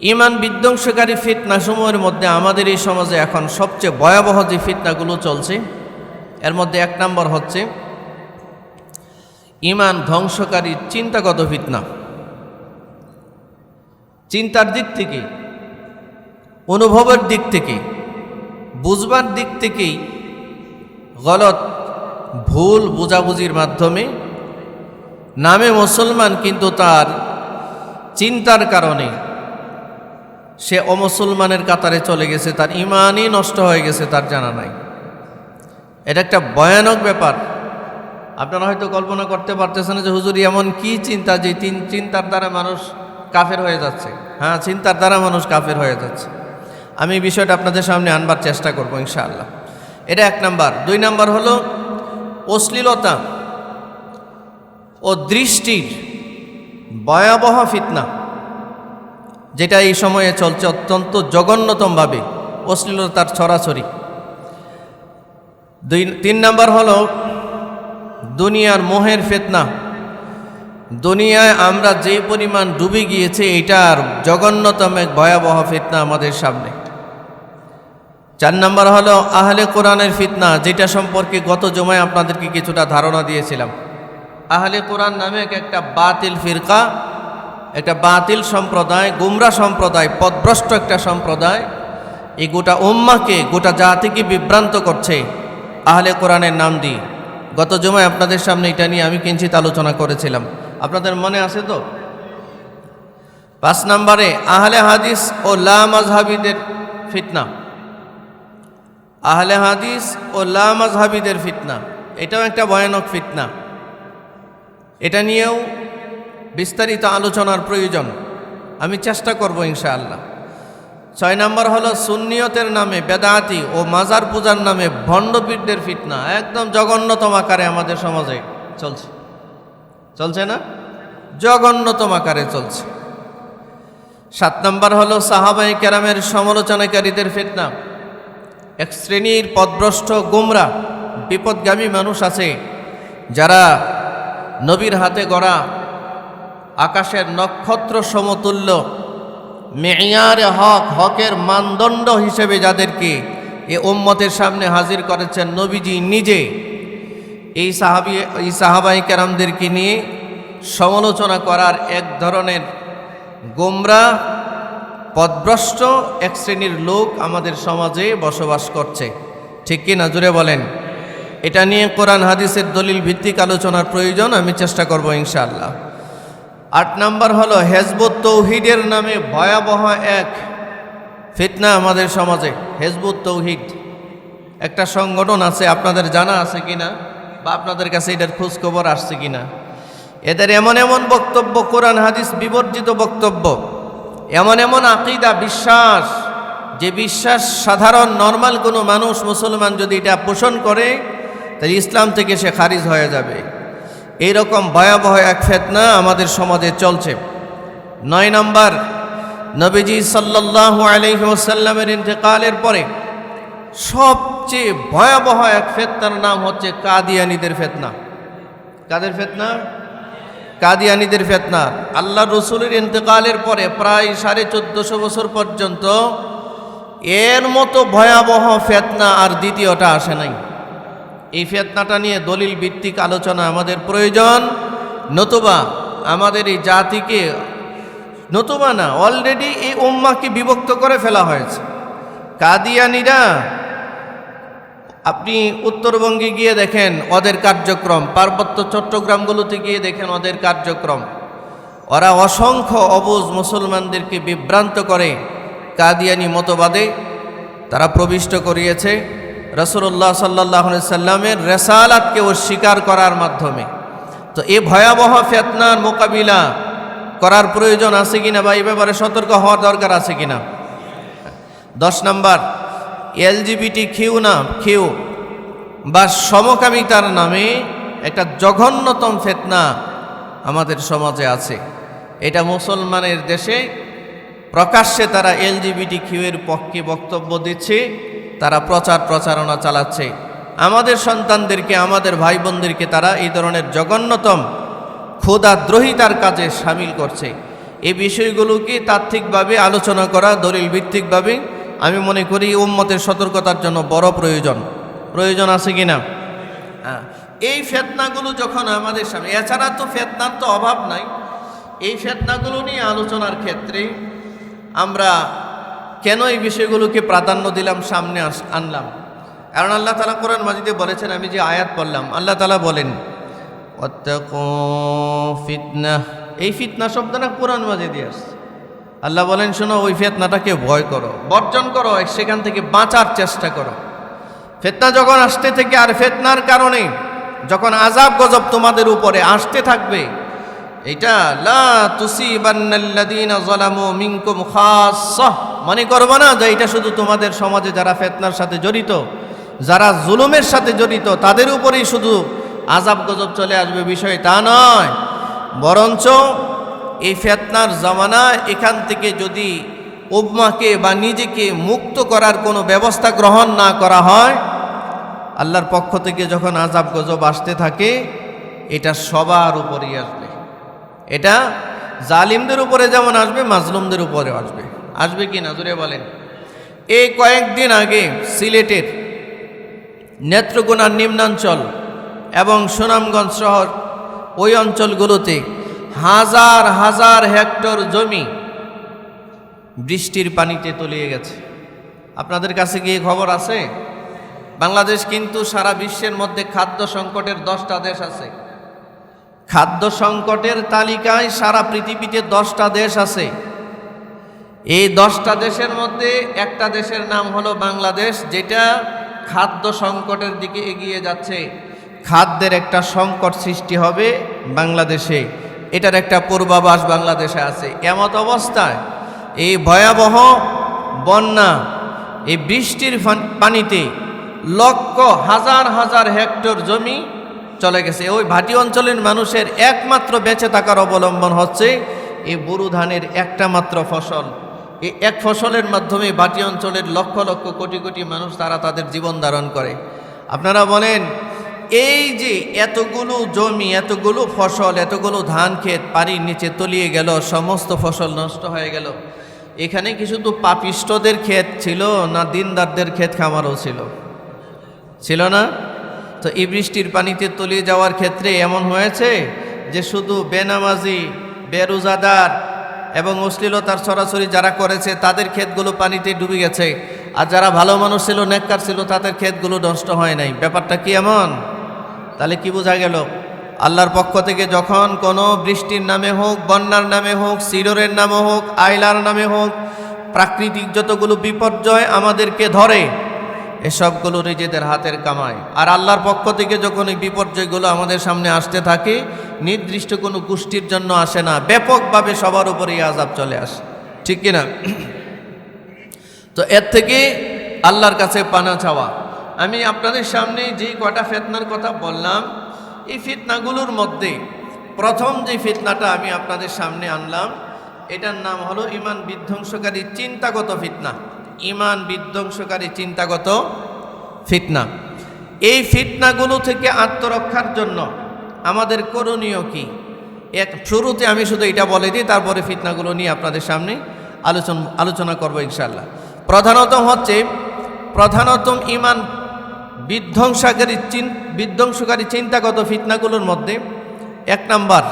ঈমান বিধ্বংসকারী ফিতনা সমূহের মধ্যে আমাদের এই সমাজে এখন সবচেয়ে ভয়াবহ যে ফিতনাগুলো চলছে এর মধ্যে এক নম্বর হচ্ছে ঈমান ধ্বংসকারী চিন্তাগত ফিতনা। চিন্তার দিক থেকে, অনুভবের দিক থেকে, বুঝবার দিক থেকেই গলত ভুল বোঝাবুঝির মাধ্যমে নামে মুসলমান কিন্তু তার চিন্তার কারণে সে অমুসলমানের কাতারে চলে গেছে, তার ঈমানই নষ্ট হয়ে গেছে, তার জানা নাই। এটা একটা ভয়ানক ব্যাপার। আপনারা হয়তো কল্পনা করতে পারতেছেন যে হুজুর এমন কি চিন্তা যে চিন্তার দ্বারা মানুষ কাফের হয়ে যাচ্ছে। হ্যাঁ, চিন্তার দ্বারা মানুষ কাফের হয়ে যাচ্ছে। আমি এই বিষয়টা আপনাদের সামনে আনবার চেষ্টা করব ইনশাআল্লাহ। এটা এক নাম্বার। দুই নাম্বার হলো অশ্লীলতা ও দৃষ্টির ভয়াবহ ফিতনা, যেটা এই সময়ে চলছে অত্যন্ত জঘন্যতমভাবে, অশ্লীলতার ছড়াছড়ি। তিন নাম্বার হলো দুনিয়ার মোহের ফিতনা। দুনিয়ায় আমরা যে পরিমাণ ডুবে গিয়েছে এটার জঘন্যতম এক ভয়াবহ ফিতনা আমাদের সামনে। চার নাম্বার হলো আহলে কোরআনের ফিতনা, যেটা সম্পর্কে গত জুমায় আপনাদেরকে কিছুটা ধারণা দিয়েছিলাম। আহলে কোরআন নামে একটা বাতিল ফিরকা, একটা বাতিল সম্প্রদায়, গুমরা সম্প্রদায়, পথভ্রষ্ট একটা সম্প্রদায়, এই গোটা উম্মাহকে, গোটা জাতিকে বিভ্রান্ত করছে আহলে কোরআনের নাম দিয়ে। গত জুমায় আপনাদের সামনে এটা নিয়ে আমি কিঞ্চিত আলোচনা করেছিলাম, আপনাদের মনে আছে তো? 5 নম্বরে আহলে হাদিস ও লা মাযহাবীদের ফিতনা। আহলে হাদিস ও লা মাযহাবীদের ফিতনা, এটাও একটা ভয়ানক ফিতনা। এটা নিয়েও বিস্তারিত আলোচনার প্রয়োজন, আমি চেষ্টা করব ইনশাআল্লাহ। 6 নম্বর হলো সুন্নিয়তের নামে বেদাতি ও মাজার পূজার নামে ভণ্ডপীরদের ফিতনা, একদম জঘন্যতম আকারে আমাদের সমাজে চলছে। চলছে না? জঘন্যতম আকারে চলছে। 7 নম্বর হলো সাহাবায়ে কেরামের সমালোচনাকারীদের ফিতনা। এক শ্রেণীর পথভ্রষ্ট গুমরা বিপদগামী মানুষ আছে যারা নবীর হাতে গড়া আকাশের নক্ষত্র সমতুল্য মেয়ারে হক, হকের মানদণ্ড হিসেবে যাদেরকে এ উম্মতের সামনে হাজির করেছেন নবীজি নিজে, এই সাহাবায়ে কেরামদেরকে নিয়ে সমালোচনা করার এক ধরনের গোমরা পথভ্রষ্ট এক শ্রেণীর লোক আমাদের সমাজে বসবাস করছে। ঠিক কি না? জোরে বলেন। এটা নিয়ে কোরআন হাদিসের দলিল ভিত্তিক আলোচনার প্রয়োজন, আমি চেষ্টা করব ইনশাআল্লাহ। 8 নম্বর হলো হেজবুত তৌহিদের নামে ভয়াবহ এক ফিতনা আমাদের সমাজে। হেজবুত তৌহিদ একটা সংগঠন আছে, আপনাদের জানা আছে কিনা বা আপনাদের কাছে এটার খোঁজ খবর আসছে কিনা? এদের এমন এমন বক্তব্য, কোরআন হাদিস বিবর্জিত বক্তব্য, এমন এমন আকীদা, বিশ্বাস, যে বিশ্বাস সাধারণ নর্মাল কোনো মানুষ মুসলমান যদি এটা পোষণ করে তাহলে ইসলাম থেকে সে খারিজ হয়ে যাবে। এইরকম ভয়াবহ এক ফিতনা আমাদের সমাজে চলছে। 9 নম্বর, নবীজি সাল্লাল্লাহু আলাইহি ওয়াসাল্লামের ইন্তেকালের পরে সবচেয়ে ভয়াবহ এক ফিতনার নাম হচ্ছে কাদিয়ানীদের ফিতনা। কাদের ফিতনা? কাদিয়ানীদের ফিতনা। আল্লাহ রসুলের ইন্তেকালের পরে প্রায় 1450 বছর পর্যন্ত এর মতো ভয়াবহ ফিতনা আর দ্বিতীয়টা আসে নাই। এই ফিতনাটা নিয়ে দলিল ভিত্তিক আলোচনা আমাদের প্রয়োজন, নতুবা আমাদের এই জাতিকে, নতুবা না, অলরেডি এই উম্মাহকে বিভক্ত করে ফেলা হয়েছে। কাদিয়ানীরা, আপনি উত্তরবঙ্গে গিয়ে দেখেন ওদের কার্যক্রম, পার্বত্য চট্টগ্রামগুলোতে গিয়ে দেখেন ওদের কার্যক্রম। ওরা অসংখ্য অবুঝ মুসলমানদেরকে বিভ্রান্ত করে কাদিয়ানী মতবাদে তারা প্রবিষ্ট করিয়েছে। রাসূলুল্লাহ সাল্লাল্লাহু আলাইহি সাল্লামের রিসালাতকে অস্বীকার করার মাধ্যমে। তো এই ভয়াবহ ফিতনার মোকাবিলা করার প্রয়োজন আছে কিনা বা এই ব্যাপারে সতর্ক হওয়ার দরকার আছে কিনা? 10 নম্বর, LGBTQ বা সমকামিতার নামে একটা জঘন্যতম ফিতনা আমাদের সমাজে আছে। এটা মুসলমানের দেশে প্রকাশ্যে তারা LGBTQ এর পক্ষে বক্তব্য দিচ্ছে, তারা প্রচারণা চালাচ্ছে। আমাদের সন্তানদেরকে, আমাদের ভাই বোনদেরকে তারা এই ধরনের জঘন্যতম ক্ষুধাদ্রোহিতার কাজে সামিল করছে। এই বিষয়গুলোকে তাত্ত্বিকভাবে আলোচনা করা দলিল ভিত্তিকভাবে আমি মনে করি উম্মতের সতর্কতার জন্য বড় প্রয়োজন আছে কি না? এই ফিতনাগুলো যখন আমাদের সামনে, এছাড়া তো ফিতনার তো অভাব নাই, এই ফিতনাগুলো নিয়ে আলোচনার ক্ষেত্রে আমরা কেন এই বিষয়গুলোকে প্রাধান্য দিলাম, সামনে আনলাম? কারণ আল্লাহ তাআলা কোরআন মাজিদে বলেছেন, আমি যে আয়াত পড়লাম, আল্লাহ তাআলা বলেন ওয়াত্তাকু ফিতনা, এই ফিতনা শব্দটা কোরআন মাজিদে আসছে। আল্লাহ বলেন, শোনো, ওই ফিতনাটাকে ভয় করো, বর্জন করো, সেখান থেকে বাঁচার চেষ্টা করো। ফিতনা যখন আসতে থেকে, আর ফিতনার কারণে যখন আযাব গজব তোমাদের উপরে আসতে থাকবে, এটা লা তুসিবান্নাল্লাযীনা যালামু মিনকুম খাসসাহ, মনে করবে না যে এটা শুধু তোমাদের সমাজে যারা ফিতনার সাথে জড়িত, যারা জুলুমের সাথে জড়িত তাদের উপরেই শুধু আযাব গজব চলে আসবে, বিষয় তা নয়। বরঞ্চ এই ফিতনার জামানা, এখান থেকে যদি উম্মাহকে বা নিজেকে মুক্ত করার কোনো ব্যবস্থা গ্রহণ না করা হয়, আল্লাহর পক্ষ থেকে যখন আযাব গজব আসতে থাকে, এটা সবার উপরেই আসবে। এটা জালিমদের উপরে যেমন আসবে, মাজলুমদের উপরে আসবে। আসবে কি না জোরে বলেন? এই কয়েকদিন আগে সিলেটের নেত্রকোনার নিম্নাঞ্চল এবং সুনামগঞ্জ শহর, ওই অঞ্চলগুলোতে হাজার হাজার হেক্টর জমি বৃষ্টির পানিতে তলিয়ে গেছে। আপনাদের কাছে কি খবর আছে? বাংলাদেশ কিন্তু সারা বিশ্বের মধ্যে খাদ্য সংকটের 10টা দেশ আছে। খাদ্য সংকটের তালিকায় সারা পৃথিবীতে 10টা দেশ আছে। এই 10টা দেশের মধ্যে একটা দেশের নাম হলো বাংলাদেশ, যেটা খাদ্য সংকটের দিকে এগিয়ে যাচ্ছে। খাদ্যের একটা সংকট সৃষ্টি হবে বাংলাদেশে, এটার একটা পূর্বাভাস বাংলাদেশে আছে। এমত অবস্থায় এই ভয়াবহ বন্যা, এই বৃষ্টির পানিতে লক্ষ হাজার হাজার হেক্টর জমি চলে গেছে। ওই ভাটি অঞ্চলের মানুষের একমাত্র বেঁচে থাকার অবলম্বন হচ্ছে এই বোরো ধানের একটা মাত্র ফসল। এই এক ফসলের মাধ্যমে ভাটি অঞ্চলের লক্ষ লক্ষ কোটি কোটি মানুষ তারা তাদের জীবন ধারণ করে। আপনারা বলেন, এই যে এতগুলো জমি, এতগুলো ফসল, এতগুলো ধান ক্ষেত পানির নিচে তলিয়ে গেল, সমস্ত ফসল নষ্ট হয়ে গেল, এখানে কি শুধু পাপিষ্টদের ক্ষেত ছিল, না দিনদারদের ক্ষেত খামারও ছিল না? তো এই বৃষ্টির পানিতে তলিয়ে যাওয়ার ক্ষেত্রে এমন হয়েছে যে শুধু বেনামাজি, বেরোজাদার এবং অশ্লীলতার সরাসরি যারা করেছে তাদের ক্ষেতগুলো পানিতে ডুবে গেছে, আর যারা ভালো মানুষ ছিল, নেককার ছিল, তাদের ক্ষেতগুলো নষ্ট হয় নাই। ব্যাপারটা কি এমন? তাহলে কি বোঝা গেল? আল্লাহর পক্ষ থেকে যখন কোনো বৃষ্টির নামে হোক, বন্যার নামে হোক, সিডরের নামে হোক, আইলার নামে হোক, প্রাকৃতিক যতগুলো বিপর্যয় আমাদেরকে ধরে, এসবগুলো নিজেদের হাতের কামাই। আর আল্লাহর পক্ষ থেকে যখন এই বিপর্যয়গুলো আমাদের সামনে আসতে থাকে, নির্দিষ্ট কোনো গোষ্ঠীর জন্য আসে না, ব্যাপকভাবে সবার উপরেই আযাব চলে আসে, ঠিক কিনা? তো এর থেকে আল্লাহর কাছে পানা চাওয়া। আমি আপনাদের সামনে যে কটা ফিতনার কথা বললাম, এই ফিতনাগুলোর মধ্যে প্রথম যে ফিতনাটা আমি আপনাদের সামনে আনলাম, এটার নাম হলো ঈমান বিধ্বংসকারী চিন্তাগত ফিতনা। ঈমান বিধ্বংসকারী চিন্তাগত ফিতনা। এই ফিতনাগুলো থেকে আত্মরক্ষার জন্য আমাদের করণীয় কি? শুরুতে আমি শুধু এটা বলে দিই, তারপরে ফিতনাগুলো নিয়ে আপনাদের সামনে আলোচনা করব ইনশাআল্লাহ। প্রধানত ঈমান বিধ্বংসকারী চিন্তাগত ফিতনাগুলোর মধ্যে 1 নাম্বার,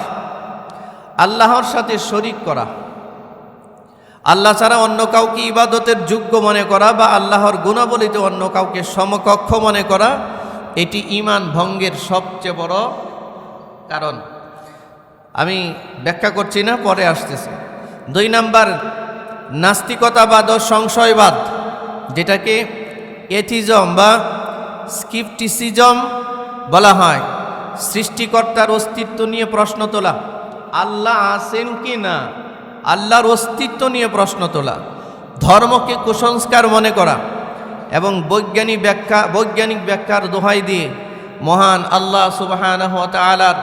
আল্লাহর সাথে শরীক করা। আল্লাহ ছাড়া অন্য কাউকে ইবাদতের যোগ্য মনে করা বা আল্লাহর গুণাবলিতে অন্য কাউকে সমকক্ষ মনে করা, এটি ঈমান ভঙ্গের সবচেয়ে বড় কারণ। আমি ব্যাখ্যা করছি না, পরে আসতেছি। 2 নাম্বার, নাস্তিকতাবাদ ও সংশয়বাদ, যেটাকে এথিজম বা স্কিপটিসিজম বলা হয়। সৃষ্টিকর্তার অস্তিত্ব নিয়ে প্রশ্ন তোলা, আল্লাহ আছেন কি না, আল্লাহর অস্তিত্ব নিয়ে প্রশ্ন তোলা, ধর্মকে কুসংস্কার মনে করা এবং বৈজ্ঞানিক ব্যাখ্যার দোহাই দিয়ে মহান আল্লাহ সুবহানাহু ওয়া তাআলার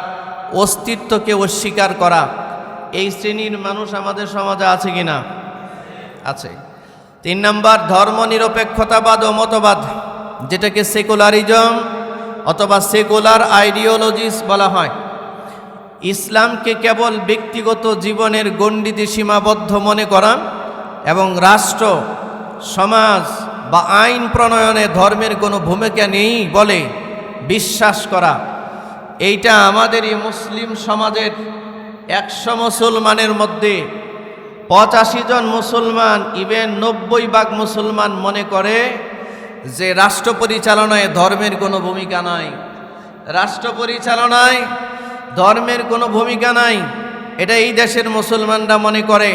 অস্তিত্বকে অস্বীকার করা। এই শ্রেণীর মানুষ আমাদের সমাজে আছে কি না? আছে। 3 নাম্বার, ধর্মনিরপেক্ষতাবাদ ও মতবাদ, যেটাকে সেকুলারিজম অথবা সেকুলার আইডিওলজিস বলা হয়। ইসলামকে কেবল ব্যক্তিগত জীবনের গণ্ডিতে সীমাবদ্ধ মনে করা এবং রাষ্ট্র, সমাজ বা আইন প্রণয়নে ধর্মের কোনো ভূমিকা নেই বলে বিশ্বাস করা, এইটা আমাদের এই মুসলিম সমাজের 100 মুসলমানের মধ্যে 85 জন মুসলমান, ইভেন 90% মুসলমান মনে করে যে রাষ্ট্র পরিচালনায় ধর্মের কোনো ভূমিকা নাই, রাষ্ট্র পরিচালনায় ধর্মের কোনো ভূমিকা নাই, এটা এই দেশের মুসলমানরা মনে করে।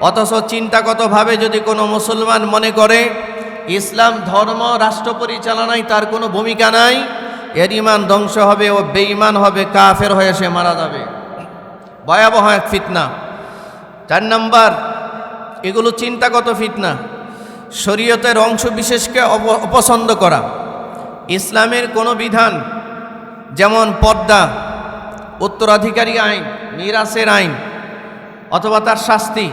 অথচ চিন্তাগতভাবে যদি কোনো মুসলমান মনে করে ইসলাম ধর্ম রাষ্ট্র পরিচালনায় তার কোনো ভূমিকা নাই, এর ইমান ধ্বংস হবে, ও বেঈমান হবে, কাফের হয়ে সে মারা যাবে। ভয়াবহ এক ফিতনা। 4 নম্বর, এগুলো চিন্তাগত ফিতনা। শরীয়তের অংশ বিশেষকে অপছন্দ করা। ইসলামের কোনো বিধান যেমন পর্দা, উত্তরাধিকারী আইন, মিরাসের আইন অথবা তার শাস্তি,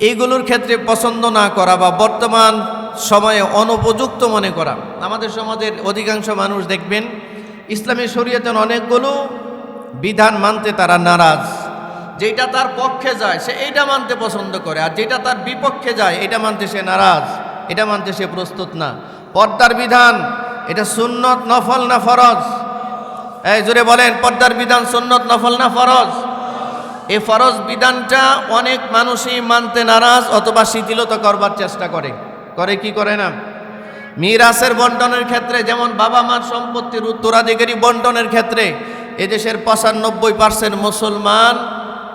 এইগুলোর ক্ষেত্রে পছন্দ না করা বা বর্তমান সময়ে অনুপযুক্ত মনে করা। আমাদের সমাজের অধিকাংশ মানুষ দেখবেন ইসলামী শরীয়তের অনেকগুলো বিধান মানতে তারা নারাজ। যেটা তার পক্ষে যায় সে এইটা মানতে পছন্দ করে, আর যেটা তার বিপক্ষে যায় এটা মানতে সে নারাজ, এটা মানতে সে প্রস্তুত না। পর্দার বিধান এটা সুন্নত, নফল না ফরজ? এই জোরে বলেন, পর্দার বিধান সুন্নত, নফল না ফরজ? এই ফরজ বিধানটা অনেক মানুষই মানতে নারাজ অথবা শিথিলতা করবার চেষ্টা করে। করে কি করে না? মিরাসের বন্টনের ক্ষেত্রে, যেমন বাবা মার সম্পত্তির উত্তরাধিকারী বন্টনের ক্ষেত্রে এদেশের 95% মুসলমান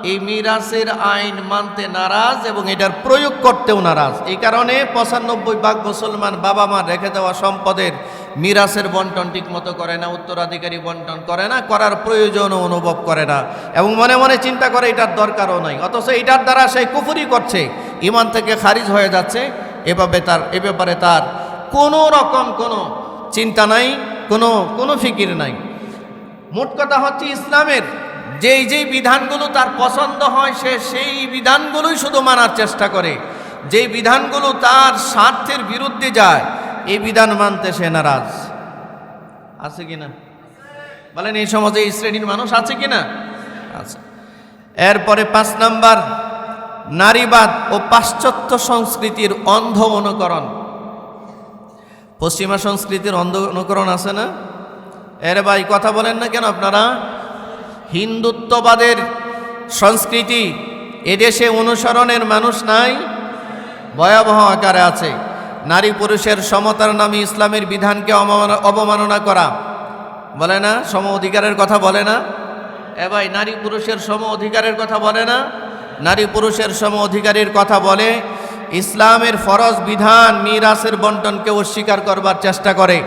এই মিরাসের আইন মানতে নারাজ এবং এটার প্রয়োগ করতেও নারাজ। এই কারণে 95% মুসলমান বাবা মার রেখে দেওয়া সম্পদের মিরাসের বন্টন ঠিক মতো করে না, উত্তরাধিকারী বন্টন করে না, করার প্রয়োজনও অনুভব করে না এবং মনে মনে চিন্তা করে এটার দরকারও নাই। অথচ এটার দ্বারা সে কুফরি করছে, ইমান থেকে খারিজ হয়ে যাচ্ছে। এ ব্যাপারে তার কোনো রকম কোনো চিন্তা নাই, কোনো ফিকির নাই। মোট কথা হচ্ছে ইসলামের যেই বিধানগুলো তার পছন্দ হয় সে সেই বিধানগুলোই শুধু মানার চেষ্টা করে। যেই বিধানগুলো তার স্বার্থের বিরুদ্ধে যায় এই বিধান মানতে সে নারাজ। আছে কিনা বলেন? এই সমাজে এই শ্রেণীর মানুষ আছে কিনা? আছে। এরপরে 5 নম্বর, নারীবাদ ও পাশ্চাত্য সংস্কৃতির অন্ধ অনুকরণ। পশ্চিমা সংস্কৃতির অন্ধ অনুকরণ আছে না? এরে ভাই কথা বলেন না কেন আপনারা? হিন্দুত্ববাদের সংস্কৃতি এদেশে অনুসরণের মানুষ নাই, ভয়াবহ আকারে আছে। নারী পুরুষের সমতার নামে ইসলামের বিধানকে অবমাননা করা, বলে না? সম অধিকারের কথা বলে না? এ ভাই, নারী পুরুষের সম অধিকারের কথা বলে না? নারী পুরুষের সম অধিকারের কথা বলে, ইসলামের ফরজ বিধান মিরাসের বন্টনকে অস্বীকার করবার চেষ্টা করে।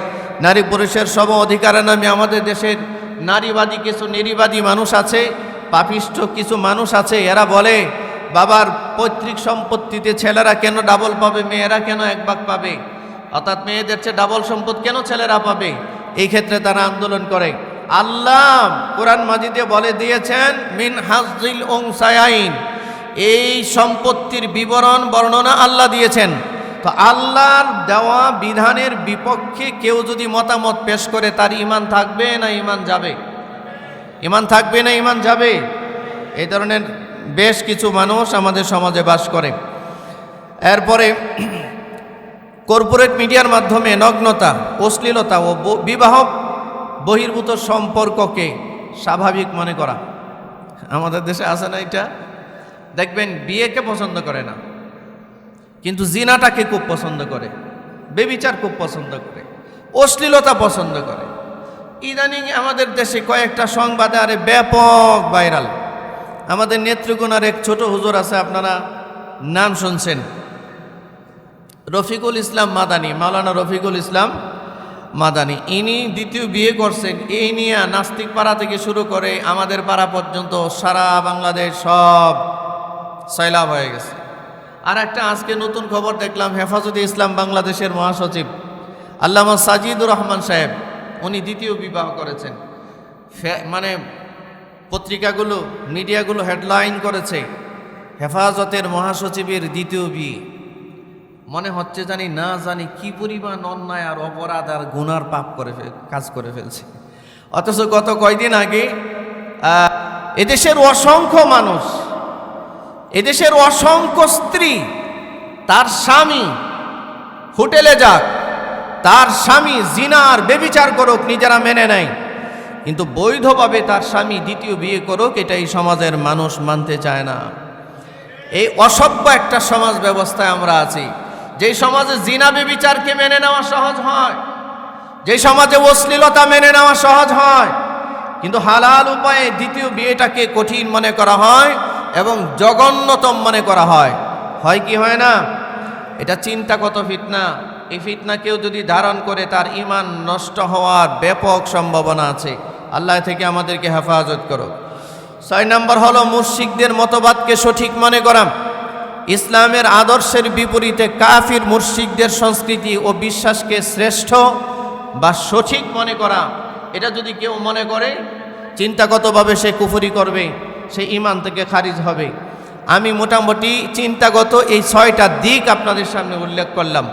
নারী পুরুষের সম অধিকারের নামে আমাদের দেশের নারীবাদী কিছু নারীবাদী মানুষ আছে, পাপিষ্ঠ কিছু মানুষ আছে, এরা বলে বাবার পৈতৃক সম্পত্তিতে ছেলেরা কেন ডাবল পাবে, মেয়েরা কেন 1 ভাগ পাবে, অর্থাৎ মেয়েদের চেয়ে ডাবল সম্পদ কেন ছেলেরা পাবে। এই ক্ষেত্রে তারা আন্দোলন করে। আল্লাহ কোরআন মাজিদে বলে দিয়েছেন মিন হাজ্জিল উনসায়াইন, এই সম্পত্তির বিবরণ বর্ণনা আল্লাহ দিয়েছেন। তো আল্লাহর দেওয়া বিধানের বিপক্ষে কেউ যদি মতামত পেশ করে তার ঈমান থাকবে না ঈমান যাবে? ঈমান থাকবে না ঈমান যাবে? এই ধরনের বেশ কিছু মানুষ আমাদের সমাজে বাস করে। এরপরে কর্পোরেট মিডিয়ার মাধ্যমে নগ্নতা, অশ্লীলতা ও বিবাহ বহির্ভূত সম্পর্ককে স্বাভাবিক মনে করা। আমাদের দেশে আছে না এটা? দেখবেন বিয়েকে পছন্দ করে না, কিন্তু জিনাটাকে খুব পছন্দ করে, বেবিচার খুব পছন্দ করে, অশ্লীলতা পছন্দ করে। ইদানিং আমাদের দেশে কয়েকটা সংবাদে আরে ব্যাপক ভাইরাল। আমাদের নেত্রকোনার এক ছোট হুজুর আছে, আপনারা নাম শুনছেন, রফিকুল ইসলাম মাদানী, মাওলানা রফিকুল ইসলাম মাদানী। ইনি দ্বিতীয় বিয়ে করছেন। এই নিয়ে নাস্তিক পাড়া থেকে শুরু করে আমাদের পাড়া পর্যন্ত সারা বাংলাদেশ সব সয়লাভ হয়ে গেছে। আর একটা আজকে নতুন খবর দেখলাম, হেফাজতে ইসলাম বাংলাদেশের মহাসচিব আল্লামা সাজিদুর রহমান সাহেব, উনি দ্বিতীয় বিবাহ করেছেন। মানে পত্রিকাগুলো, মিডিয়াগুলো হেডলাইন করেছে হেফাজতের মহাসচিবের দ্বিতীয় বিয়ে। মনে হচ্ছে জানি কি পরিমাণ অন্যায় আর অপরাধ আর গুনার পাপ কাজ করে ফেলছে। অথচ গত কয়দিন আগে এদেশের অসংখ্য মানুষ, এদেশের অসংখ্য স্ত্রী তার স্বামী হোটেলে যাক, তার স্বামী জিনার বেবিচার করুক, নিজেরা মেনে নেয়, কিন্তু বৈধভাবে তার স্বামী দ্বিতীয় বিয়ে করুক, এটা এই সমাজের মানুষ মানতে চায় না। এই অসভ্য একটা সমাজ ব্যবস্থায় আমরা আছি, যেই সমাজে জিনা বেবিচারকে মেনে নেওয়া সহজ হয়, যেই সমাজে অশ্লীলতা মেনে নেওয়া সহজ হয়, কিন্তু হালাল উপায়ে দ্বিতীয় বিয়েটাকে কঠিন মনে করা হয় এবং জঘন্যতম মনে করা হয়। হয় কি হয় না? এটা চিন্তাগত ফিতনা। এই ফিতনা কেউ যদি ধারণ করে তার ঈমান নষ্ট হওয়ার ব্যাপক সম্ভাবনা আছে। আল্লাহ থেকে আমাদেরকে হেফাজত করো। 6 নম্বর হলো মুশরিকদের মতবাদকে সঠিক মনে করা। ইসলামের আদর্শের বিপরীতে কাফির মুশরিকদের সংস্কৃতি ও বিশ্বাসকে শ্রেষ্ঠ বা সঠিক মনে করা। এটা যদি কেউ মনে করে, চিন্তাগতভাবে সে কুফরি করবে, সে ঈমান থেকে খারিজ হবে। আমি মোটামুটি চিন্তাগত এই 6টা দিক আপনাদের সামনে উল্লেখ করলাম।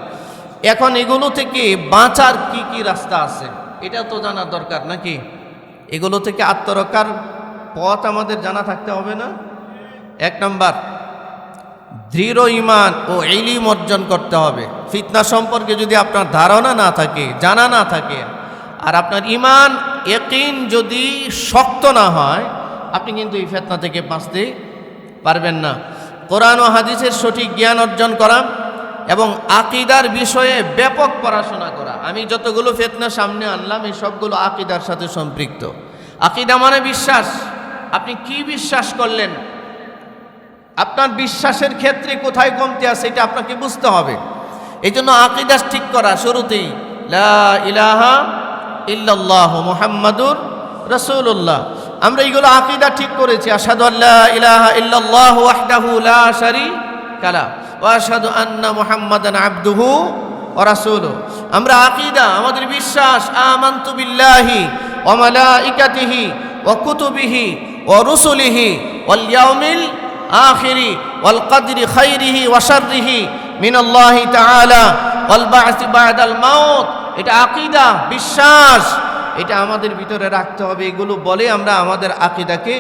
এখন এগুলো থেকে বাঁচার কি কি রাস্তা আছে এটা তো জানা দরকার নাকি? এগুলো থেকে আত্মরক্ষার পথ আমাদের জানা থাকতে হবে না? 1 নম্বর, দৃঢ় ঈমান ও ইলম অর্জন করতে হবে। ফিতনা সম্পর্কে যদি আপনার ধারণা না থাকে, জানা না থাকে, আর আপনার ঈমান ইয়াকিন যদি শক্ত না হয়, আপনি কিন্তু এই ফিতনা থেকে বাঁচতে পারবেন না। কোরআন ও হাদিসের সঠিক জ্ঞান অর্জন করা এবং আকীদার বিষয়ে ব্যাপক পড়াশোনা করা। আমি যতগুলো ফিতনা সামনে আনলাম এই সবগুলো আকীদার সাথে সম্পৃক্ত। আকীদা মানে বিশ্বাস। আপনি কি বিশ্বাস করলেন, আপনার বিশ্বাসের ক্ষেত্রে কোথায় কমতি আছে এটা আপনাকে বুঝতে হবে। এই জন্য আকীদা ঠিক করা শুরুতেই লা ইলাহা ইল্লাল্লাহ মুহাম্মাদুর রাসূলুল্লাহ। আমরা এইগুলো আকীদা ঠিক করেছি। আশহাদু আল্লা ইলাহা ইল্লাল্লাহ ওয়াহদাহু লা শারীকা লাহু ওয়া আশহাদু আন্না মুহাম্মাদান আবদুহু ওয়া রাসূলুহু। আমরা আকীদা, আমাদের বিশ্বাস, আমানতু বিল্লাহি ওয়া মালাইকাতিহি ওয়া কুতুবিহি ওয়া রুসুলিহি ওয়াল ইয়াউমিল আখিরি ওয়াল কদরি খাইরিহি ওয়া শাররিহি মিনাল্লাহি তাআলা ওয়াল বা'সি বা'দাল মাউত। এটা আকীদা, বিশ্বাস, এটা আমাদের ভিতরে রাখতে হবে। এগুলো বলে আমরা আমাদের আকীদাকে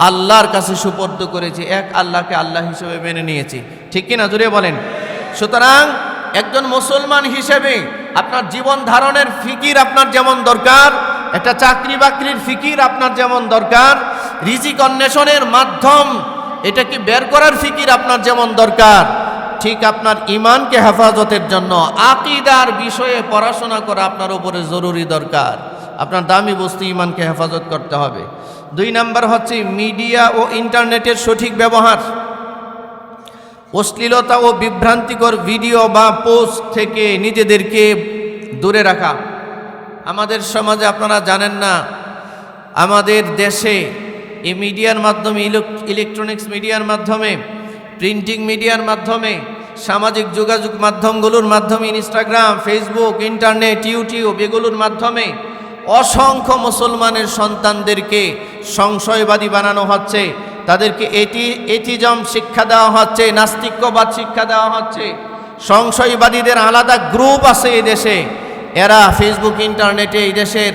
আল্লাহর কাছে সুপর্দ করেছি, এক আল্লাহকে আল্লাহ হিসেবে মেনে নিয়েছি। ঠিক কিনা জুড়ে বলেন? সুতরাং একজন মুসলমান হিসেবে আপনার জীবন ধারণের ফিকির আপনার যেমন দরকার, একটা চাকরি বাকরির ফিকির আপনার যেমন দরকার, রিজিক অন্বেষণের মাধ্যম এটাকে বের করার ফিকির আপনার যেমন দরকার, ঠিক আপনার ঈমানকে হেফাজতের জন্য আকীদার বিষয়ে পড়াশোনা করা আপনার উপরে জরুরি দরকার। আপনার দামি বস্তু ঈমানকে হেফাজত করতে হবে। 2 নম্বর হচ্ছে মিডিয়া ও ইন্টারনেটের সঠিক ব্যবহার। অশ্লীলতা ও বিভ্রান্তিকর ভিডিও বা পোস্ট থেকে নিজেদেরকে দূরে রাখা। আমাদের সমাজে আপনারা জানেন না, আমাদের দেশে এই মিডিয়ার মাধ্যমে, ইলেকট্রনিক্স মিডিয়ার মাধ্যমে, প্রিন্টিং মিডিয়ার মাধ্যমে, সামাজিক যোগাযোগ মাধ্যমগুলোর মাধ্যমে, ইনস্টাগ্রাম, ফেসবুক, ইন্টারনেট, ইউটিউব, এগুলোর মাধ্যমে অসংখ্য মুসলমানের সন্তানদেরকে সংশয়বাদী বানানো হচ্ছে। তাদেরকে এথিজম শিক্ষা দেওয়া হচ্ছে, নাস্তিক্যবাদ শিক্ষা দেওয়া হচ্ছে। সংশয়বাদীদের আলাদা গ্রুপ আছে এই দেশে। এরা ফেসবুক, ইন্টারনেটে এই দেশের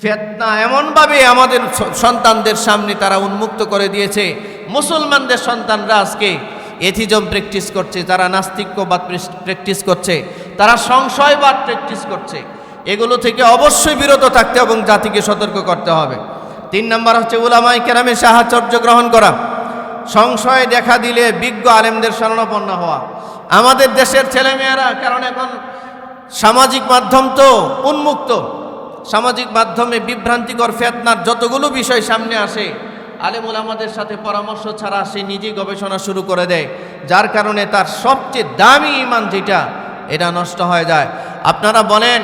ফিতনা এমনভাবে আমাদের সন্তানদের সামনে তারা উন্মুক্ত করে দিয়েছে। মুসলমানদের সন্তানরা আজকে এথিজম প্র্যাকটিস করছে, তারা নাস্তিক্যবাদ প্র্যাকটিস করছে, তারা সংশয়বাদ প্র্যাকটিস করছে। এগুলো থেকে অবশ্যই বিরত থাকতে এবং জাতিকে সতর্ক করতে হবে। 3 নম্বর হচ্ছে উলামায়ে কেরামের সাহায্য গ্রহণ করা। সংশয় দেখা দিলে বিজ্ঞ আলেমদের শরণাপন্ন হওয়া। আমাদের দেশের ছেলেমেয়েরা, কারণ এখন সামাজিক মাধ্যম তো উন্মুক্ত, সামাজিক মাধ্যমে বিভ্রান্তিকর ফিতনার যতগুলো বিষয় সামনে আসে, আলেম উলামাদের সাথে পরামর্শ ছাড়া সে নিজেই গবেষণা শুরু করে দেয়, যার কারণে তার সবচেয়ে দামি ঈমান যেটা, এটা নষ্ট হয়ে যায়। আপনারা বলেন,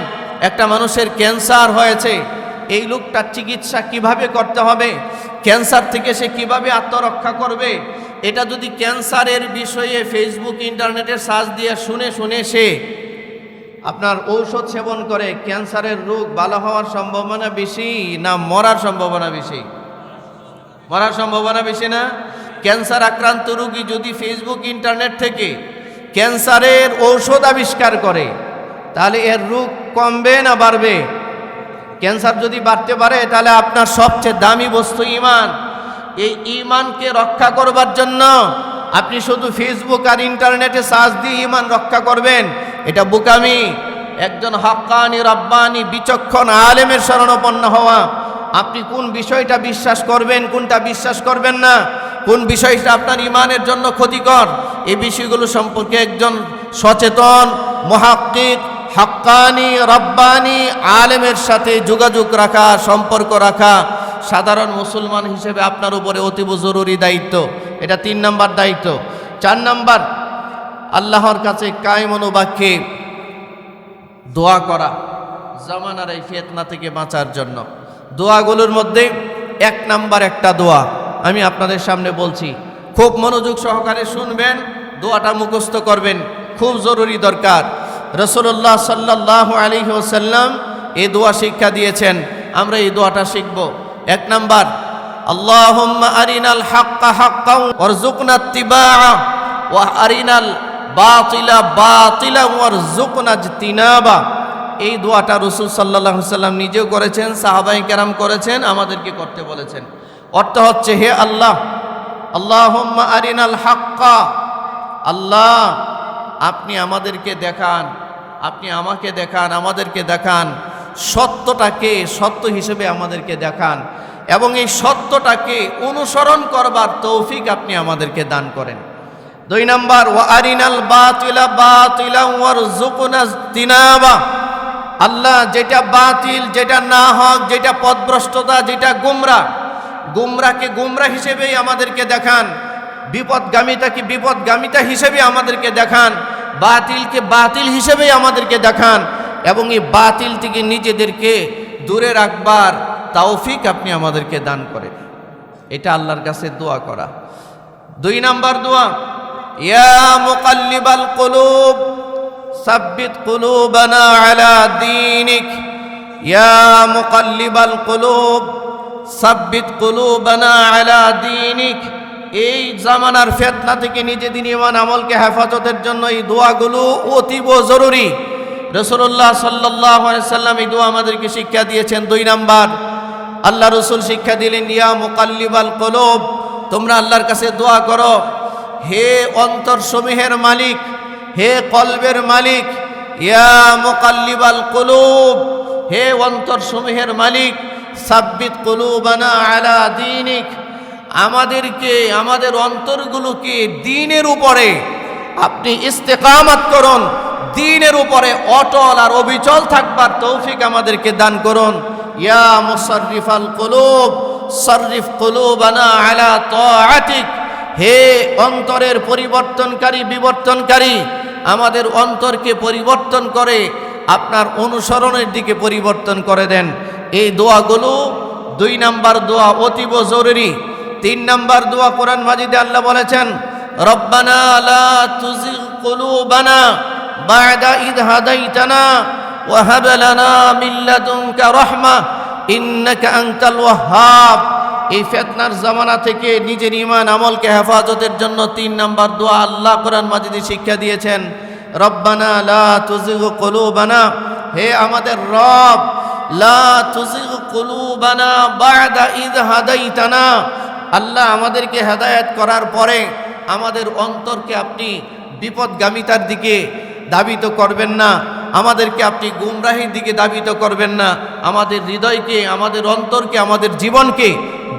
একটা মানুষের ক্যান্সার হয়েছে, এই লোকটার চিকিৎসা কিভাবে করতে হবে, ক্যান্সার থেকে সে কিভাবে আত্মরক্ষা করবে, এটা যদি ক্যান্সারের বিষয়ে ফেসবুক, ইন্টারনেটে সার্চ দিয়ে শুনে শুনে সে আপনার ঔষধ সেবন করে, ক্যান্সারের রোগ ভালো হওয়ার সম্ভাবনা বেশি না মরার সম্ভাবনা বেশি? মরার সম্ভাবনা বেশি না? ক্যান্সার আক্রান্ত রোগী যদি ফেসবুক, ইন্টারনেট থেকে ক্যান্সারের ঔষধ আবিষ্কার করে, তাহলে এর রোগ কমবে না বাড়বে? ক্যান্সার যদি বাড়তে পারে তাহলে আপনার সবচেয়ে দামি বস্তু ঈমান। এই ঈমানকে রক্ষা করবার জন্য আপনি শুধু ফেসবুক আর ইন্টারনেটে সার্চ দিয়ে ঈমান রক্ষা করবেন, এটা বোকামি। একজন হাক্কানি রাব্বানি বিচক্ষণ আলেমের শরণাপন্ন হওয়া, আপনি কোন বিষয়টা বিশ্বাস করবেন, কোনটা বিশ্বাস করবেন না, কোন বিষয়টা আপনার ঈমানের জন্য ক্ষতিকর, এই বিষয়গুলো সম্পর্কে একজন সচেতন মুহাক্কিক হাক্কানি রাব্বানি আলেমের সাথে যোগাযোগ রাখা, সম্পর্ক রাখা সাধারণ মুসলমান হিসেবে আপনার উপরে অতীব জরুরি দায়িত্ব। এটা 3 নম্বর দায়িত্ব। 4 নম্বর, আল্লাহর কাছে কায়মনোবাক্যে দোয়া করা জামানার এই ফিতনা থেকে বাঁচার জন্য। দোয়াগুলোর মধ্যে 1 নম্বর একটা দোয়া আমি আপনাদের সামনে বলছি, খুব মনোযোগ সহকারে শুনবেন, দোয়াটা মুখস্থ করবেন, খুব জরুরি দরকার। রাসূলুল্লাহ সাল্লাল্লাহু আলাইহি ওয়াসাল্লাম এই দোয়া শিক্ষা দিয়েছেন, আমরা এই দোয়াটা শিখব। 1 নম্বর, আল্লাহুম্মা আরিনাল হাক্কা হাক্কান ওয়ারযুকনা ইত্তিবাআ ওয়া আরিনাল বাতিলা বাতিলা ওয়ারযুকনা ইজতিনাবা। এই দোয়াটা রাসূল সাল্লাল্লাহু আলাইহি ওয়াসাল্লাম নিজেও করেছেন, সাহাবায়ে কেরাম করেছেন, আমাদেরকে করতে বলেছেন। অর্থ হচ্ছে, হে আল্লাহ, আল্লাহুম্মা আরিনাল হাক্কা, আল্লাহ আপনি আমাদেরকে দেখান, আপনি আমাকে দেখান, আমাদেরকে দেখান সত্যটাকে সত্য হিসেবে আমাদেরকে দেখান, এবং এই সত্যটাকে অনুসরণ করবার তৌফিক আপনি আমাদেরকে দান করেন। 2 নম্বর, ওয়া আরিনাল বাতিলা বাতিলা ওয়ারযুকনা ইজতিনাবা, আল্লাহ যেটা বাতিল, যেটা না হক, যেটা পথভ্রষ্টতা, যেটা গুমরাহকে গুমরাহ হিসেবেই আমাদেরকে দেখান, বিপদগামিতাকে বিপদগামিতা হিসেবে আমাদেরকে দেখান, বাতিলকে বাতিল হিসেবেই আমাদেরকে দেখান, এবং এই বাতিল থেকে নিজেদেরকে দূরে রাখবার তৌফিক আপনি আমাদেরকে দান করেন। এটা আল্লাহর কাছে দোয়া করা। 2 নম্বর দোয়া, ইয়া মুকাল্লিবাল কুলুব সাব্বিত কুলুবানা আলা দীনিক, ইয়া মুকাল্লিবাল কুলুব সাব্বিত কুলুবানা আলা দীনিক। এই জামানার ফিতনা থেকে নিজেদের ঈমান আমলকে হেফাজতের জন্য এই দোয়াগুলো অতীব জরুরি। রাসূলুল্লাহ সাল্লাল্লাহু আলাইহি সাল্লাম এই দোয়া আমাদেরকে শিক্ষা দিয়েছেন। 2 নম্বর, আল্লাহ রাসূল শিক্ষা দিলেন, ইয়া মুকাল্লিবাল কুলুব, তোমরা আল্লাহর কাছে দোয়া করো, হে অন্তর সমূহের মালিক, হে কলবের মালিক, ইয়া মুকাল্লিবাল কুলুব, হে অন্তর সমূহের মালিক, সাব্বিত কুলুবানা আলা দীনিক, আমাদেরকে আমাদের অন্তরগুলোকে দ্বীনের উপরে আপনি ইস্তেকামাত করুন, দ্বীনের উপরে অটল আর অবিচল থাকবার তৌফিক আমাদেরকে দান করুন। ইয়া মুসাররিফাল কুলুব সাররিফ কুলুবানা আলা তাআতিক, হে অন্তরের পরিবর্তনকারী বিবর্তনকারী, আমাদের অন্তরকে পরিবর্তন করে আপনার অনুসরণের দিকে পরিবর্তন করে দেন। এই দোয়াগুলো 2 নম্বর দোয়া অতীব জরুরি। 3 নম্বর দোয়া কোরআন মাজিদে আল্লাহ বলেছেন, রব্বানা লা তুজিগ কুলুবানা বা'দা ইদ হাদাইতানা ওয়া হাব লানা মিন লাদুনকা রাহমা ইন্নাকা আনতাল ওয়াহ্হাব। এই ফিতনার জামানা থেকে নিজের ঈমান আমলকে হেফাজতের জন্য 3 নম্বর দোয়া আল্লাহ কোরআন মাজিদে শিক্ষা দিয়েছেন, রব্বানা লা তুজিগ কুলুবানা, হে আমাদের রব, লা তুজিগ কুলুবানা বা'দা ইদ হাদাইতানা, আল্লাহ আমাদেরকে হেদায়েত করার পরে আমাদের অন্তরকে আপনি বিপদগামিতার দিকে ধাবিত করবেন না, আমাদেরকে আপনি গুমরাহির দিকে ধাবিত করবেন না, আমাদের হৃদয়কে, আমাদের অন্তরকে, আমাদের জীবনকে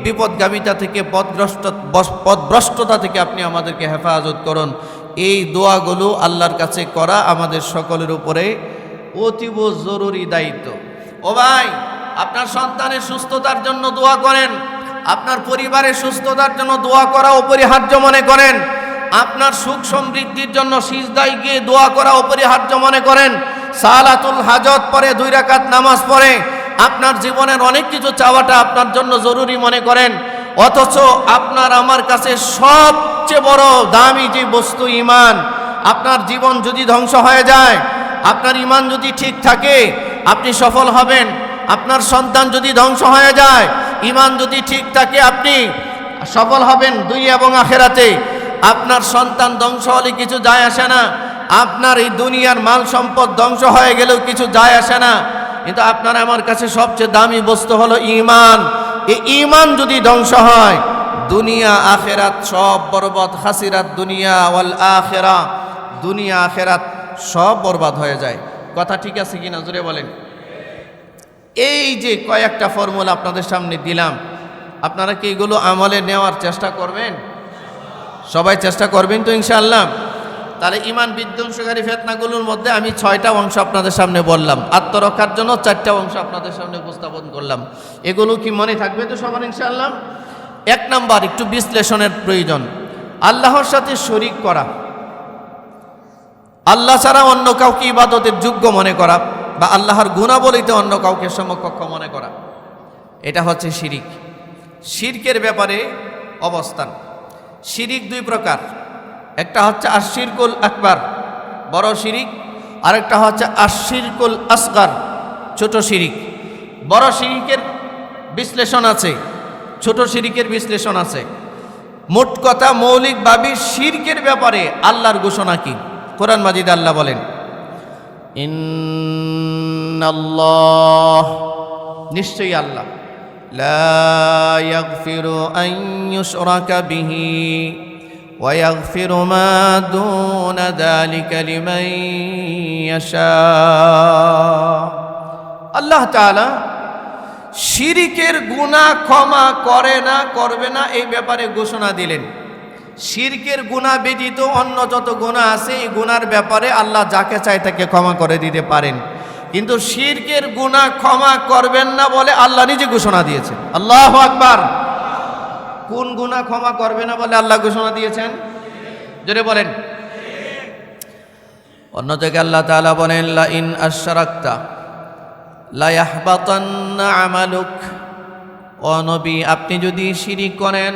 বিপদগামিতা থেকে পথভ্রষ্টতা থেকে আপনি আমাদেরকে হেফাজত করুন। এই দোয়াগুলো আল্লাহর কাছে করা আমাদের সকলের উপরে অতীব জরুরি দায়িত্ব। ও ভাই, আপনার সন্তানের সুস্থতার জন্য দোয়া করেন, আপনার পরিবারের সুস্থতার জন্য দোয়া করা অপরিহার্য মনে করেন, আপনার সুখ সমৃদ্ধির জন্য সিজদায় গিয়ে দোয়া করা অপরিহার্য মনে করেন, সালাতুল হাজত পরে 2 রাকাত নামাজ পড়ে আপনার জীবনের অনেক কিছু চাওয়াটা আপনার জন্য জরুরি মনে করেন, অথচ আপনার আমার কাছে সবচেয়ে বড় দামি যে বস্তু ঈমান, আপনার জীবন যদি ধ্বংস হয়ে যায়, আপনার ঈমান যদি ঠিক থাকে আপনি সফল হবেন। আপনার সন্তান যদি ধ্বংস হয়ে যায়, ঈমান যদি ঠিক থাকে আপনি সফল হবেন দুনিয়া এবং আখিরাতে। আপনার সন্তান ধ্বংস হলে কিছু যায় আসে না, আপনার এই দুনিয়ার মাল সম্পদ ধ্বংস হয়ে গেলেও কিছু যায় আসে না। কিন্তু আপনার আমার কাছে সবচেয়ে দামি বস্তু হলো ঈমান। এই ঈমান যদি ধ্বংস হয়, দুনিয়া আখেরাত সব বরবাদ। খাসিরাত দুনিয়া ওয়াল আখিরা, দুনিয়া আখেরাত সব বরবাদ হয়ে যায়। কথা ঠিক আছে কিনা জোরে বলেন। এই যে কয়েকটা ফর্মুলা আপনাদের সামনে দিলাম, আপনারা কি এগুলো আমলে নেওয়ার চেষ্টা করবেন? সবাই চেষ্টা করবেন তো ইনশাআল্লাহ? তাহলে ঈমান বিধ্বংসকারী ফিতনাগুলোর মধ্যে আমি 6টা অংশ আপনাদের সামনে বললাম, আত্মরক্ষার জন্য 4টা অংশ আপনাদের সামনে উপস্থাপন করলাম। এগুলো কি মনে থাকবে তো সবার ইনশাআল্লাহ? 1 নাম্বার, একটু বিশ্লেষণের প্রয়োজন। আল্লাহর সাথে শরীক করা, আল্লাহ ছাড়া অন্য কাউকে ইবাদতের যোগ্য মনে করা বা আল্লাহর গুণাবলিতে অন্য কাউকে সমকক্ষ মনে করা, এটা হচ্ছে শিরিক। শিরকের ব্যাপারে অবস্থান। শিরিক 2 প্রকার, একটা হচ্ছে আশিরকুল আকবার, বড় শিরিক, আরেকটা হচ্ছে আশিরকুল আসগার, ছোট শিরিক। বড় শিরিকের বিশ্লেষণ আছে, ছোট শিরিকের বিশ্লেষণ আছে। মোট কথা মৌলিকভাবে শিরকের ব্যাপারে আল্লাহর ঘোষণা কি? কোরআন মাজিদে আল্লাহ বলেন, ইন্নাল্লাহ, নিশ্চয়ই আল্লাহ, লা ইয়াগফিরু আন ইউশরাকা বিহি ওয়া ইয়াগফিরু মা দুনা যালিকা লিমান ইয়াশা। আল্লাহ তাআলা শিরকের গুনাহ ক্ষমা করে না, করবে না, এই ব্যাপারে ঘোষণা দিলেন। শিরকের গুনাহ ব্যতীত অন্য যত গুনাহ আছে, এই গুনার ব্যাপারে আল্লাহ যাকে চায় তাকে ক্ষমা করে দিতে পারেন, কিন্তু শিরকের গুনাহ ক্ষমা করবেন না বলে আল্লাহ নিজে ঘোষণা দিয়েছেন। আল্লাহু আকবার। কোন গুনাহ ক্ষমা করবে না বলে আল্লাহ ঘোষণা দিয়েছেন? জোরে বলেন। অন্য জায়গায় আল্লাহ তাআলা বলেন, লা ইন আশরাকতা লা ইয়াহবাতান্না আমালুক। ও নবী, আপনি যদি শিরিক করেন,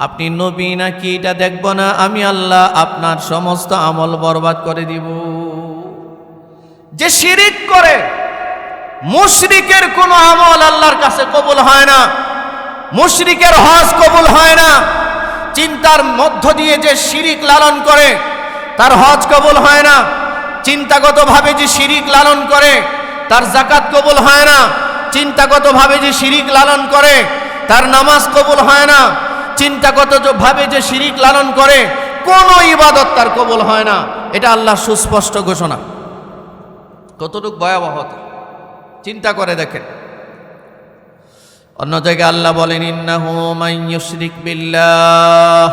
আপনি নবী নাকি এটা দেখব না, আমি আল্লাহ আপনার সমস্ত আমল বরবাদ করে দিব। যে শিরিক করে, মুশরিকের কোনো আমল আল্লাহর কাছে কবুল হয় না। মুশরিকের হজ কবুল হয় না। চিন্তার মধ্য দিয়ে যে শিরিক লালন করে, তার হজ কবুল হয় না। চিন্তাগতভাবে যে শিরিক লালন করে, তার যাকাত কবুল হয় না। চিন্তাগতভাবে যে শিরিক লালন করে, তার নামাজ কবুল হয় না। চিন্তাগতভাবে যে শিরিক লালন করে, কোনো ইবাদত তার কবুল হয় না। এটা আল্লাহ সুস্পষ্ট ঘোষণা। কতটুকু ভয়াবহতা চিন্তা করে দেখেন। অন্য জায়গায় আল্লাহ বলেন, ইন্নাহু মান ইউশরিক বিল্লাহ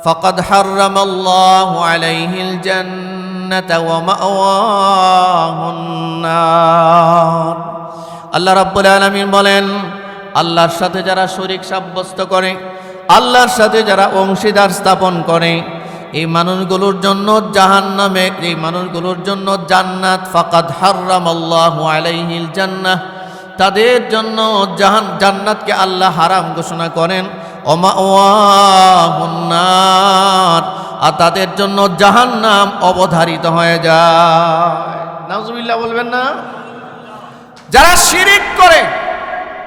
ফাকাদ হাররামাল্লাহু আলাইহিল জান্নাতা ওয়া মাওয়াহুন নার। আল্লাহ রাব্বুল আলামিন বলেন, আল্লাহর সাথে যারা শরীক সাব্যস্ত করে, আল্লাহর সাথে যারা অংশীদার স্থাপন করে, এই মানুষগুলোর জন্য জাহান্নামে, এই মানুষগুলোর জন্য জান্নাত। ফাকাদ হাররামাল্লাহু আলাইহিল জান্নাহ, তাদের জন্য জান্নাতকে আল্লাহ হারাম ঘোষণা করেন। ওয়া মাওয়াহুন নার, আর তাদের জন্য জাহান্নাম অবধারিত হয়ে যায়। নাউজুবিল্লাহ বলবেন না? যারা শিরিক করে,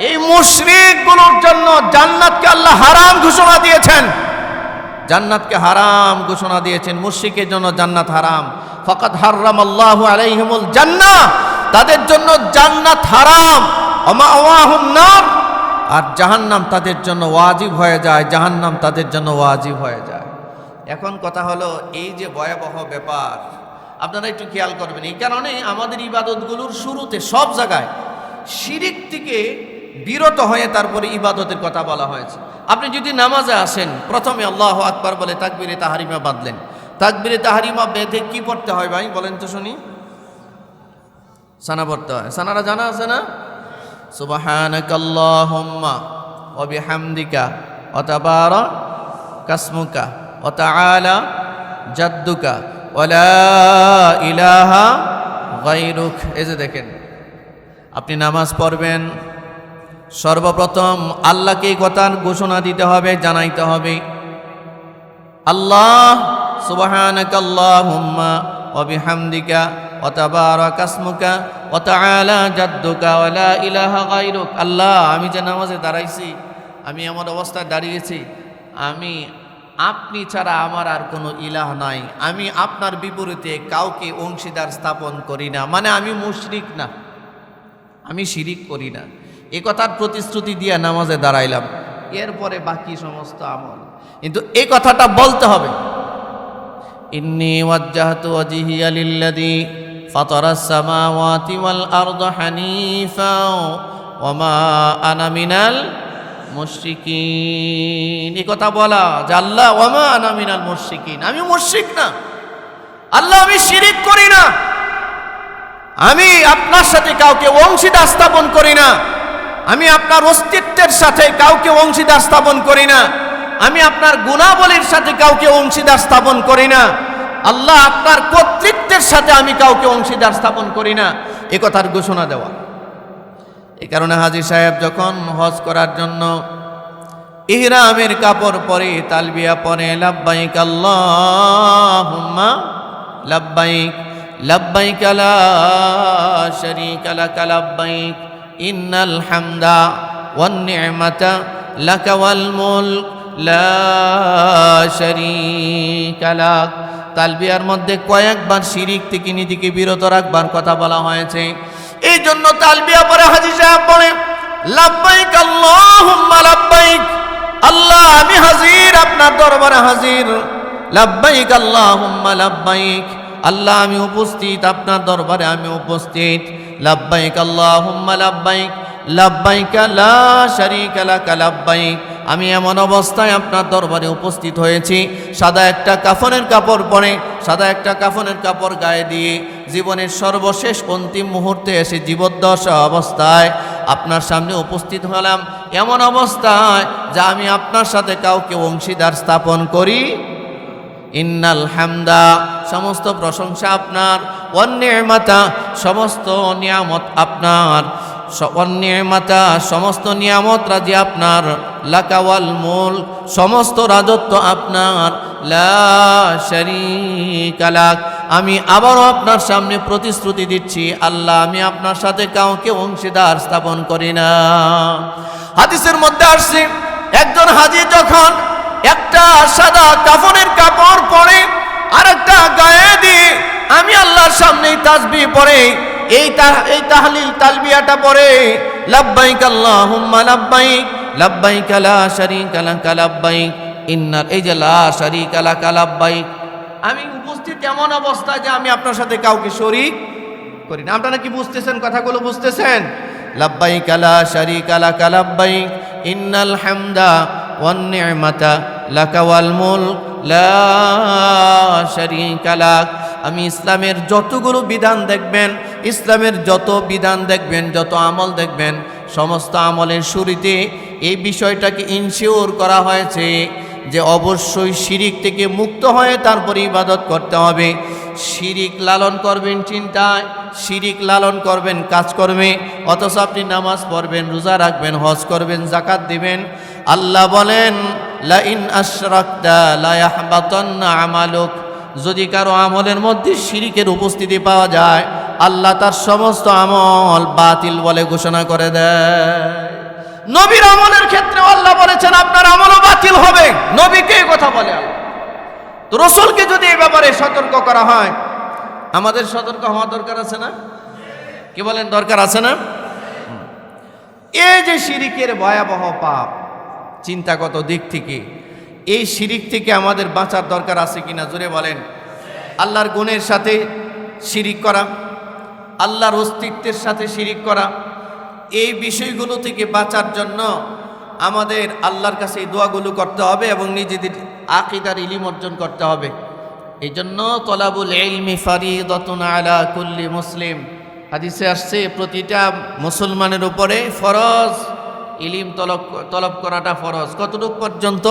এই মুশরিকগুলোর জন্য জান্নাতকে আল্লাহ হারাম ঘোষণা দিয়েছেন। জান্নাতকে হারাম ঘোষণা দিয়েছেন, মুশরিকের জন্য জান্নাত হারাম। ফাকাদ হাররামাল্লাহু আলাইহিমুল জান্নাহ, তাদের জন্য জান্নাত হারাম। ওয়া মাওয়াহুন নার, আর জাহান্নাম তাদের জন্য ওয়াজিব হয়ে যায়। জাহান্নাম তাদের জন্য ওয়াজিব হয়ে যায়। এখন কথা হলো, এই যে ভয়াবহ ব্যাপার, আপনারা একটু খেয়াল করবেন। এই কারণে আমাদের ইবাদতগুলোর শুরুতে সব জায়গায় শিরিক থেকে বিরত হয়ে তারপরে ইবাদতের কথা বলা হয়েছে। আপনি যদি নামাজে আসেন, প্রথমে আল্লাহু আকবার বলে তাকবীরে তাহরিমা বাঁধলেন। তাকবীরে তাহরিমা বেঁধে কি পড়তে হয় ভাই বলেন তো শুনি? সানা পড়তে হয়। সানারা জানা আছে না? সুবহানাকাল্লাহুম্মা ওয়া বিহামদিকা ওয়া তাবারাকাসমুকা ওয়া তাআলা জাদ্দুকা ওয়া লা ইলাহা গায়রুক। এই যে দেখেন, আপনি নামাজ পড়বেন, সর্বপ্রথম আল্লাহকে এই কথার ঘোষণা দিতে হবে, জানাইতে হবে। আল্লাহ, সুবহানাকাল্লাহুম্মা ওয়া বিহামদিকা ওয়া তাবারাকাসমুকা ওয়া তাআলা জাদ্দুকা ওয়া লা ইলাহা গায়রুক। আল্লাহ, আমি যে নামাজে দাঁড়াইছি, আমি আমার অবস্থায় দাঁড়িয়েছি, আমি আপনি ছাড়া আমার আর কোনো ইলাহ নাই, আমি আপনার বিপরীতে কাউকে অংশীদার স্থাপন করি না, মানে আমি মুশরিক না, আমি শিরিক করি না। এ কথার প্রতিশ্রুতি দিয়ে নামাজে দাঁড়াইলাম, এরপরে বাকি সমস্ত আমল। কিন্তু এই কথাটা বলতে হবে, ইন্নী ওয়াজ্জাহতু ওয়াজহিয়া লিল্লাযী ফাতারাস সামাওয়াতি ওয়াল আরদা হানিফা ওয়া মা আনা মিনাল মুশরিকিন। এই কথা বলা যে আল্লাহ ওয়া মা আনা মিনাল মুশরিকিন, আমি মুশরিক না, আল্লাহ আমি শিরিক করি না, আমি আপনার সাথে কাউকে অংশীদার স্থাপন করি না, আমি আপনার অস্তিত্বের সাথে কাউকে অংশীদার স্থাপন করি না, আমি আপনার গুণাবলীর সাথে কাউকে অংশীদার স্থাপন করি না, আল্লাহ আপনার কর্তৃত্বের সাথে আমি কাউকে অংশীদার স্থাপন করি না, এ কথার ঘোষণা দেওয়া। এই কারণে হাজী সাহেব যখন হজ করার জন্য ইহরামের কাপড় পরে তালবিয়া পরে লাব্বাইক আল্লাহুম্মা লাব্বাইক লাব্বাইক লা শারীকা লাক লাব্বাইক ইন্নাল হামদা ওয়ান নি'মাতা লাকা ওয়াল মুলক লা শারীকা লাক। তালবিয়ার মধ্যে কয়েকবার শিরিক থেকে নিজেকে বিরত রাখবার কথা বলা হয়েছে। এই জন্য তালবিয়া পরে হাজী সাহেব বলে লাব্বাইক আল্লাহুম্মা লাব্বাইক, আল্লাহ আমি হাজির, আপনার দরবারে হাজির। লাব্বাইক আল্লাহুম্মা লাব্বাইক, আল্লাহ আমি উপস্থিত, আপনার দরবারে আমি উপস্থিত। লাব্বাইক আল্লাহুম্মা লাব্বাইক লাব্বাইক লা শারীকা লাক লাব্বাইক, আমি এমন অবস্থায় আপনার দরবারে উপস্থিত হয়েছি, সাদা একটা কাফনের কাপড় পরে, সাদা একটা কাফনের কাপড় গায়ে দিয়ে জীবনের সর্বশেষ অন্তিম মুহূর্তে এসে জীবদ্দশা অবস্থায় আপনার সামনে উপস্থিত হলাম, এমন অবস্থায় যা আমি আপনার সাথে কাউকে অংশীদার স্থাপন করি। ইন্নাল হামদা, সমস্ত প্রশংসা আপনার, ওয়ান নি'মাতা, সমস্ত নিয়ামত আপনার, ওয়ান নি'মাতা, সমস্ত নিয়ামত রাজি আপনার, লাকা ওয়াল মুলক, সমস্ত রাজত্ব আপনার, লা শারীকা লাক। আমি আবারও আপনার সামনে প্রতিশ্রুতি দিচ্ছি, আল্লাহ আমি আপনার সাথে কাউকে অংশীদার স্থাপন করি না। হাদিসের মধ্যে আসছে একজন হাজী যখন একটা সাদা কাফনের কাপড় পরে আর একটা গায়ে দিয়ে আমি আল্লাহর সামনে তাসবিহ পড়ে এই তাহলিল তালবিয়াটা পড়ে লাব্বাইক আল্লাহুম্মা লাব্বাইক লাব্বাইক লা শারীকা লাক লাব্বাইক ইন্নাল, এই যে লা শারীকা লাক লাব্বাইক, আমি উপস্থিত এমন অবস্থায় যে আমি আপনার সাথে কাউকে শরীক করি না। আপনারা কি বুঝতেছেন, কথাগুলো বুঝতেছেন? লাব্বাইক লা শারীকা লাক লাব্বাইক ইন্নাল হামদা ওয়ান নি'মাতা লাকা ওয়াল মুলক লা শারীকা লাক। আমি ইসলামের যতগুলো বিধান দেখবেন, ইসলামের যত বিধান দেখবেন, যত আমল দেখবেন, সমস্ত আমলের শুরুতে এই বিষয়টাকে ইনশিওর করা হয়েছে যে অবশ্যই শিরিক থেকে মুক্ত হয়ে তারপরে ইবাদত করতে হবে। শিরিক লালন করবেন চিন্তায়, শিরিক লালন করবেন কাজকর্মে, অথচ আপনি নামাজ পড়বেন, রোজা রাখবেন, হজ করবেন, যাকাত দিবেন। আল্লাহ বলেন লা ইন আশরাকতা লা ইয়াহবাতান্না আমালুক, যদি কারো আমলের মধ্যে শিরিকের উপস্থিতি পাওয়া যায়, আল্লাহ তার সমস্ত আমল বাতিল বলে ঘোষণা করে দেয়। নবীর আমলের ক্ষেত্রে আল্লাহ বলেছেন আপনার আমলও বাতিল হবে, নবীকে এই কথা বলে আল্লাহ। তো রাসূলকে যদি এই ব্যাপারে সতর্ক করা হয়, আমাদের সতর্ক হওয়া দরকার আছে না? কি বলেন, দরকার আছে না? এই যে শিরিকের ভয়াবহ পাপ, চিন্তাগত দিক থেকে এই শিরিক থেকে আমাদের বাঁচার দরকার আছে কিনা জোরে বলেন। আল্লাহর গুণের সাথে শিরিক করা, আল্লাহর অস্তিত্বের সাথে শিরিক করা, এই বিষয়গুলো থেকে বাঁচার জন্য আমাদের আল্লাহর কাছে এই দোয়াগুলো করতে হবে এবং নিজেদের আকীদার ইলম অর্জন করতে হবে। এই জন্য তলাবুল ইলমি ফারিদাতুন আলা কুল্লি মুসলিম, হাদিসে আসছে প্রতিটা মুসলমানের উপরে ফরজ ইলিম তলব করাটা ফরজ। কতটুক পর্যন্ত?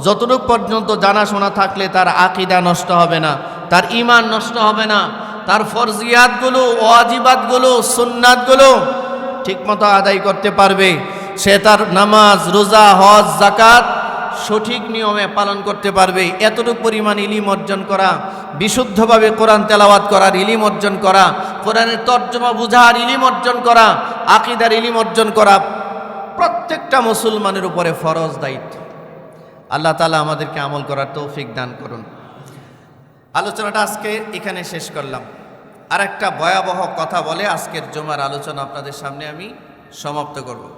যতটুক পর্যন্ত জানাশোনা থাকলে তার আকীদা নষ্ট হবে না, তার ঈমান নষ্ট হবে না, তার ফরজিয়াতগুলো, ওয়াজিবাতগুলো, সুন্নাতগুলো ঠিকমতো আদায় করতে পারবে, সে তার নামাজ, রোজা, হজ, যাকাত সঠিক নিয়মে পালন করতে পারবে। এতটুকু পরিমাণ ইলিম অর্জন করা, বিশুদ্ধভাবে কোরআন তেলাওয়াত করার ইলিম অর্জন করা, কোরআনের তর্জমা বুঝার ইলিম অর্জন করা, আকীদার ইলিম অর্জন করা প্রত্যেকটা মুসলমানের উপরে ফরজ দায়িত্ব। আল্লাহ তাআলা আমাদেরকে আমল করার তৌফিক দান করুন। আলোচনাটা আজকে এখানে শেষ করলাম। আর একটা ভয়াবহ কথা বলে আজকের জুমার আলোচনা আপনাদের সামনে আমি সমাপ্ত করব।